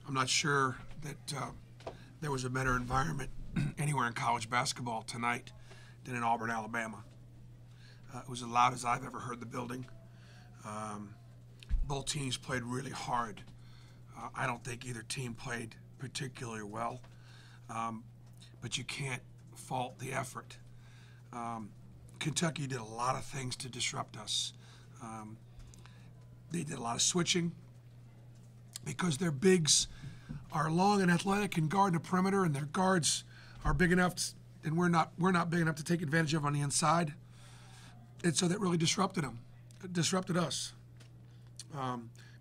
I'm not sure that there was a better environment anywhere in college basketball tonight than in Auburn, Alabama. It was as loud as I've ever heard the building. Both teams played really hard. I don't think either team played particularly well, but you can't fault the effort. Kentucky did a lot of things to disrupt us. They did a lot of switching because their bigs are long and athletic and guard the perimeter, and their guards are big enough, and we're not big enough to take advantage of on the inside. And so that really disrupted them. It disrupted us.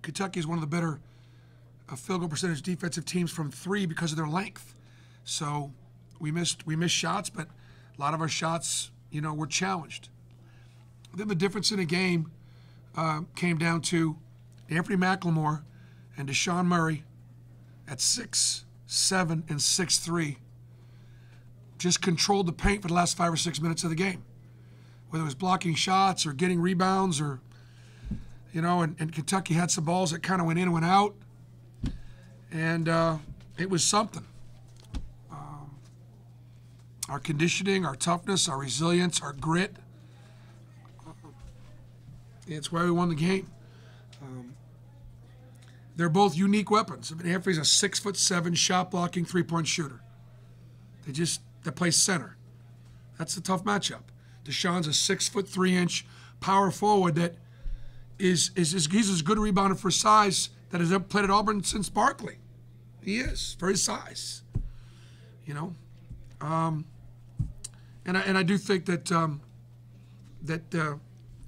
Kentucky is one of the better field goal percentage defensive teams from three because of their length. So we missed shots, but a lot of our shots, were challenged. Then the difference in the game came down to Anthony McLemore and Deshaun Murray at 6'7" and 6'3", just controlled the paint for the last 5 or 6 minutes of the game. Whether it was blocking shots or getting rebounds or, and Kentucky had some balls that kind of went in and went out. And it was something. Our conditioning, our toughness, our resilience, our grit. It's why we won the game. They're both unique weapons. Anthony's a 6'7" shot blocking 3-point shooter. They play center. That's a tough matchup. Deshaun's a 6'3" power forward that he's as good a rebounder for size that has ever played at Auburn since Barkley. He is for his size. And I do think that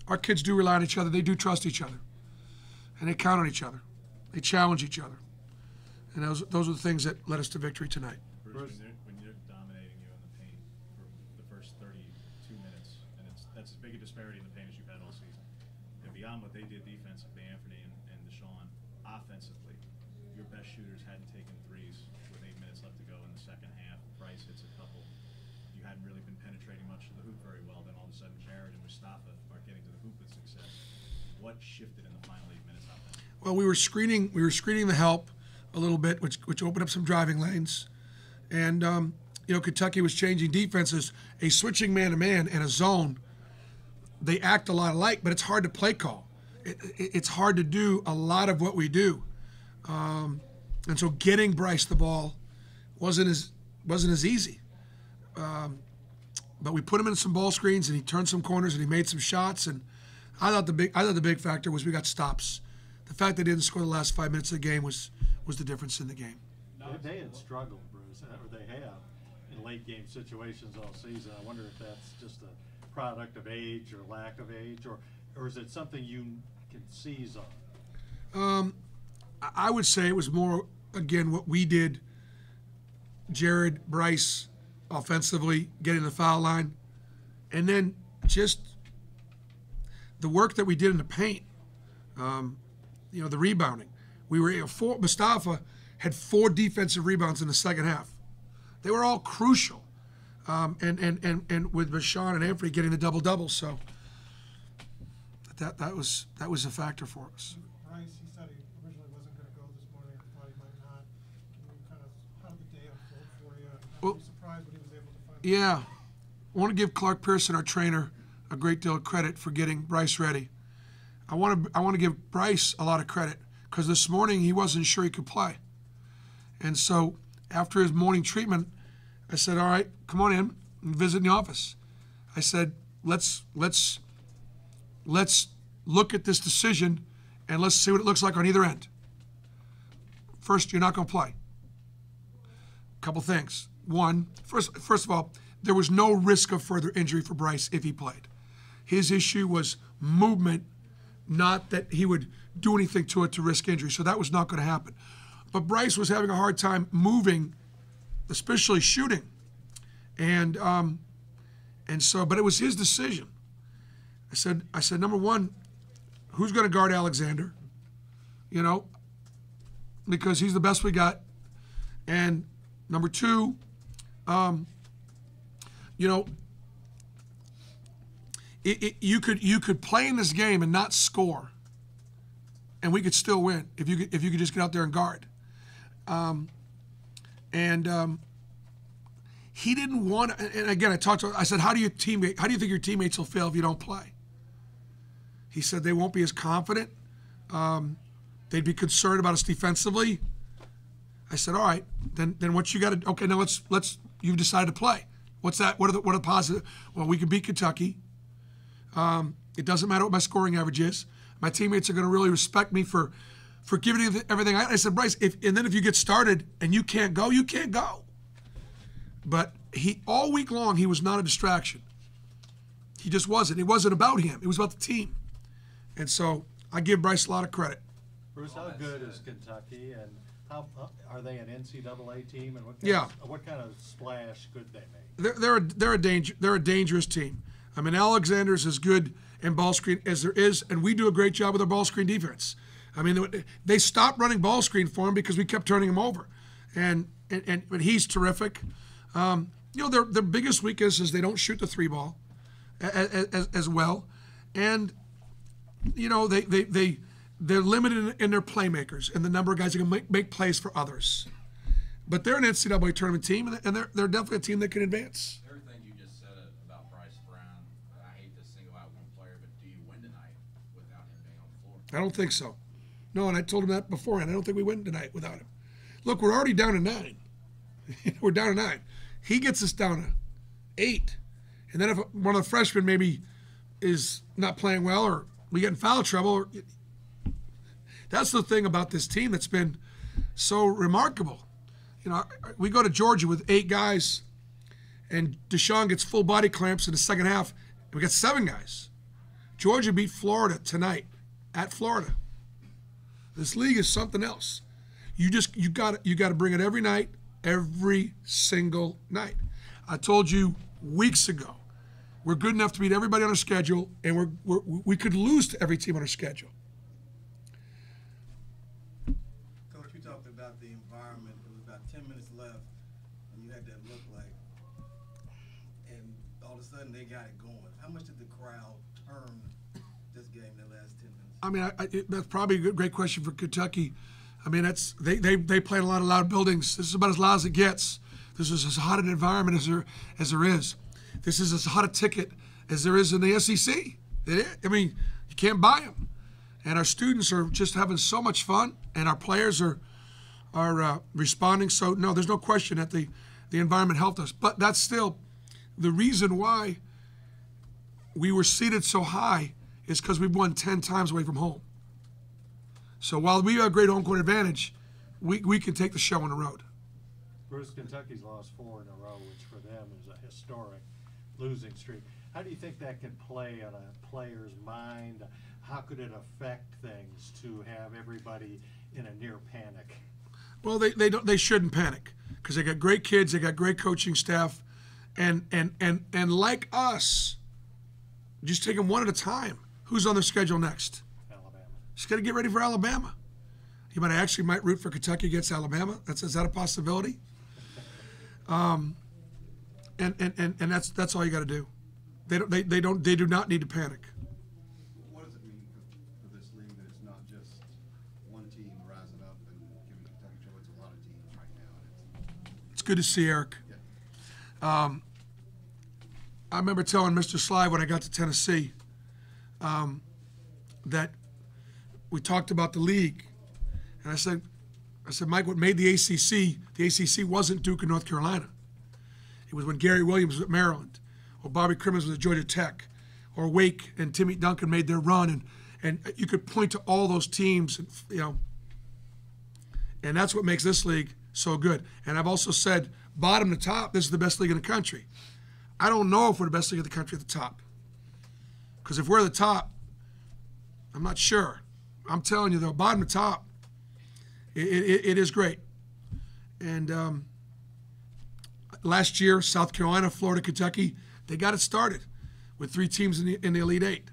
our kids do rely on each other. They do trust each other, and they count on each other. They challenge each other, and those are the things that led us to victory tonight. Bruce, when they're dominating you in the paint for the first 32 minutes, and that's as big a disparity in the paint as you've had all season. And beyond what they did defensively, Anthony and Deshaun, offensively, your best shooters hadn't taken threes with 8 minutes left to go in the second half. Bryce hits a couple. You hadn't really been penetrating much of the hoop very well. Then all of a sudden, Jared and Mustafa are getting to the hoop with success. What shifted in the final 8 minutes offensively? Well, we were screening the help a little bit, which opened up some driving lanes. And, Kentucky was changing defenses. A switching man-to-man and a zone, they act a lot alike, but it's hard to play call. It's hard to do a lot of what we do. And so getting Bryce the ball wasn't as easy. But we put him in some ball screens, and he turned some corners, and he made some shots. And I thought the big factor was we got stops. The fact they didn't score the last 5 minutes of the game was the difference in the game. They had struggled, Bruce, or they have, in late game situations all season. I wonder if that's just a product of age or lack of age, or is it something you can seize on? I would say it was more, again, what we did, Jared, Bryce, offensively, getting the foul line, and then just the work that we did in the paint. The rebounding. Mustafa had 4 defensive rebounds in the second half. They were all crucial. And with Deshaun and Anthony getting the double-double, so that was a factor for us. Bryce, he said he originally wasn't going to go this morning and thought he might not. Can you kind of, how did the day unfold for you? Were you surprised what he was able to find? Yeah. I want to give Clark Pearson, our trainer, a great deal of credit for getting Bryce ready. I want to give Bryce a lot of credit because this morning he wasn't sure he could play. And so after his morning treatment, I said, all right, come on in and visit in the office. I said, let's look at this decision and let's see what it looks like on either end. First, you're not going to play. A couple things. One, first of all, there was no risk of further injury for Bryce if he played. His issue was movement, not that he would do anything to it to risk injury. So that was not going to happen. But Bryce was having a hard time moving, especially shooting. And so, but it was his decision. I said, number one, who's going to guard Alexander? Because he's the best we got. And number two, you could play in this game and not score, and we could still win if you could just get out there and guard. He didn't want. And again, I said, how do you think your teammates will feel if you don't play? He said they won't be as confident. They'd be concerned about us defensively. I said, all right, then what you got to? Okay, now let's. You've decided to play. What's that? What are the positive? Well, we can beat Kentucky. It doesn't matter what my scoring average is. My teammates are going to really respect me for giving everything. I said, Bryce, if you get started and you can't go, you can't go. But all week long he was not a distraction. He just wasn't. It wasn't about him. It was about the team. And so I give Bryce a lot of credit. Bruce, how good is Kentucky, and how are they an NCAA team, and what kind of splash could they make? They're a dangerous team. I mean, Alexander's as good in ball screen as there is, and we do a great job with our ball screen defense. I mean, they stopped running ball screen for him because we kept turning him over, but he's terrific. Their biggest weakness is they don't shoot the three ball as well, and they're limited in their playmakers and the number of guys that can make plays for others. But they're an NCAA tournament team, and they're definitely a team that can advance. Everything you just said about Bryce Brown, I hate to single out one player, but do you win tonight without him being on the floor? I don't think so. No, and I told him that beforehand. I don't think we win tonight without him. Look, we're already down to 9. We're down to 9. He gets us down to 8. And then if one of the freshmen maybe is not playing well or we get in foul trouble, that's the thing about this team that's been so remarkable. We go to Georgia with 8 guys, and Deshaun gets full body clamps in the second half, and we got 7 guys. Georgia beat Florida tonight at Florida. This league is something else. You got to bring it every night, every single night. I told you weeks ago, we're good enough to beat everybody on our schedule, and we could lose to every team on our schedule. Coach, you talked about the environment. It was about 10 minutes left, and you had that look like, and all of a sudden they got it going. How much did the crowd turn this game in the last 10 minutes? I mean, that's probably a great question for Kentucky. I mean, they play in a lot of loud buildings. This is about as loud as it gets. This is as hot an environment as there is. This is as hot a ticket as there is in the SEC. I mean, you can't buy them. And our students are just having so much fun, and our players are responding. So, no, there's no question that the environment helped us. But that's still the reason why we were seated so high is because we've won 10 times away from home. So while we have a great home court advantage, we can take the show on the road. Bruce, Kentucky's lost 4 in a row, which for them is a historic losing streak. How do you think that can play on a player's mind? How could it affect things to have everybody in a near panic? Well, they shouldn't panic because they got great kids, they got great coaching staff, and like us, just take them one at a time. Who's on their schedule next? Alabama. Just got to get ready for Alabama. You might root for Kentucky against Alabama. Is that a possibility? And that's all you got to do. They do not need to panic. What does it mean for this league that it's not just one team rising up and giving Kentucky trouble? It's a lot of teams right now. It's good to see Eric. Yeah. I remember telling Mr. Sly when I got to Tennessee that we talked about the league, and I said, Mike, what made the ACC wasn't Duke and North Carolina. It was when Gary Williams was at Maryland, or Bobby Crimmins was at Georgia Tech, or Wake and Timmy Duncan made their run, and you could point to all those teams, and that's what makes this league so good. And I've also said, bottom to top, this is the best league in the country. I don't know if we're the best league in the country at the top, because if we're the top, I'm not sure. I'm telling you, though, bottom to top, it is great. And last year, South Carolina, Florida, Kentucky, they got it started with 3 teams in the Elite 8.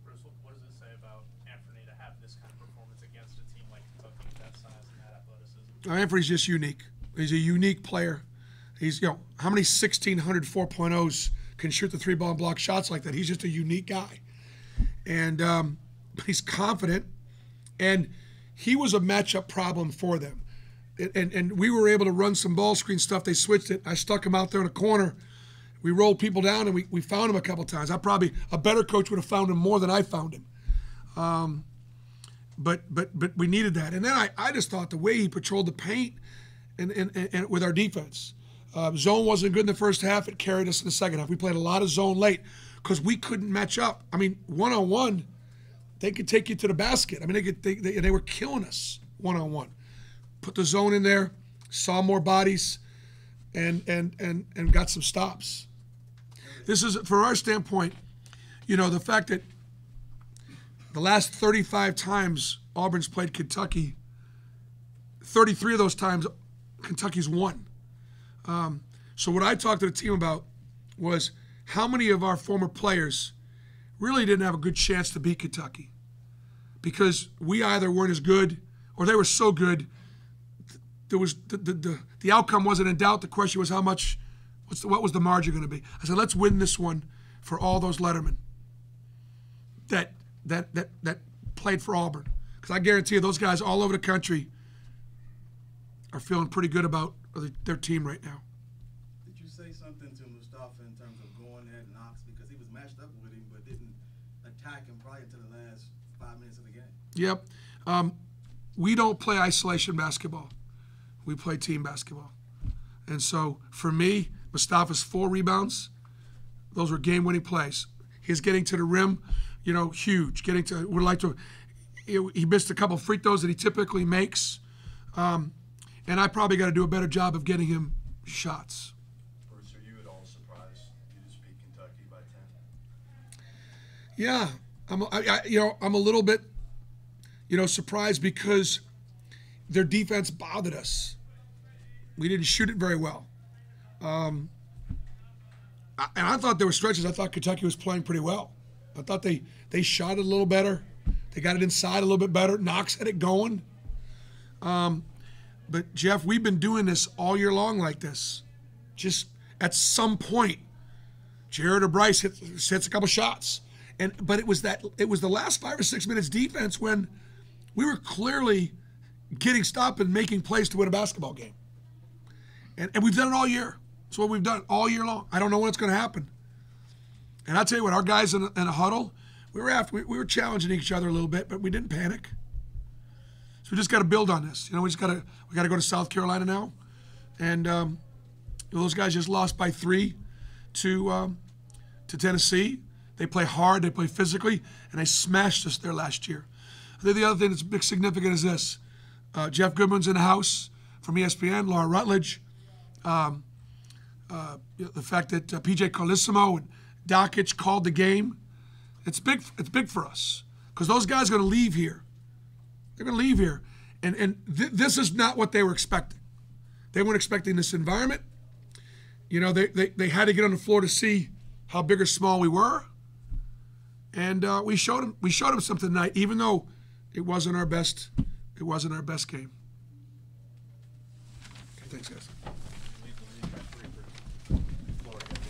Bruce, what does it say about Anthony to have this kind of performance against a team like Kentucky with that size and that athleticism? Anthony's just unique. He's a unique player. He's, how many 1,600 4.0s can shoot the 3-ball and block shots like that? He's just a unique guy. And he's confident. And he was a matchup problem for them. And we were able to run some ball screen stuff. They switched it. I stuck him out there in a corner. We rolled people down, and we found him a couple times. A better coach would have found him more than I found him. But we needed that. And then I just thought the way he patrolled the paint and with our defense. Zone wasn't good in the first half. It carried us in the second half. We played a lot of zone late because we couldn't match up. I mean, one-on-one, they could take you to the basket. I mean, they were killing us one-on-one. Put the zone in there, saw more bodies, and got some stops. This is, for our standpoint, the fact that the last 35 times Auburn's played Kentucky, 33 of those times Kentucky's won. So what I talked to the team about was how many of our former players really didn't have a good chance to beat Kentucky because we either weren't as good or they were so good. There was the outcome wasn't in doubt. The question was what was the margin going to be? I said, let's win this one for all those Lettermen that played for Auburn, because I guarantee you those guys all over the country are feeling pretty good about their team right now. Did you say something to Mustafa in terms of going at Knox because he was matched up with him but didn't attack him probably until the last 5 minutes of the game? Yep. We don't play isolation basketball. We play team basketball. And so for me, Mustafa's 4 rebounds, those were game-winning plays. His getting to the rim, huge. He missed a couple free throws that he typically makes. And I probably got to do a better job of getting him shots. Bruce, are you at all surprised you just beat Kentucky by 10? Yeah, I'm a little bit, surprised because their defense bothered us. We didn't shoot it very well. And I thought there were stretches. I thought Kentucky was playing pretty well. I thought they shot it a little better. They got it inside a little bit better. Knox had it going. But, Jeff, we've been doing this all year long like this. Just at some point, Jared or Bryce hits a couple shots. But it was the last 5 or 6 minutes defense when we were clearly getting stopped and making plays to win a basketball game. And we've done it all year. That's what we've done all year long. I don't know when it's going to happen. And I'll tell you what, our guys in a huddle, we were challenging each other a little bit, but we didn't panic. So we just got to build on this. We got to go to South Carolina now, and those guys just lost by 3 to Tennessee. They play hard, they play physically, and they smashed us there last year. I think the other thing that's big significant is this: Jeff Goodman's in the house from ESPN, Laura Rutledge. The fact that PJ Carlissimo and Dockich called the game, it's big for us because those guys are going to leave here. They're going to leave here. And this is not what they were expecting. They weren't expecting this environment. They had to get on the floor to see how big or small we were. And we showed them something tonight, even though it wasn't our best game. Thanks, guys.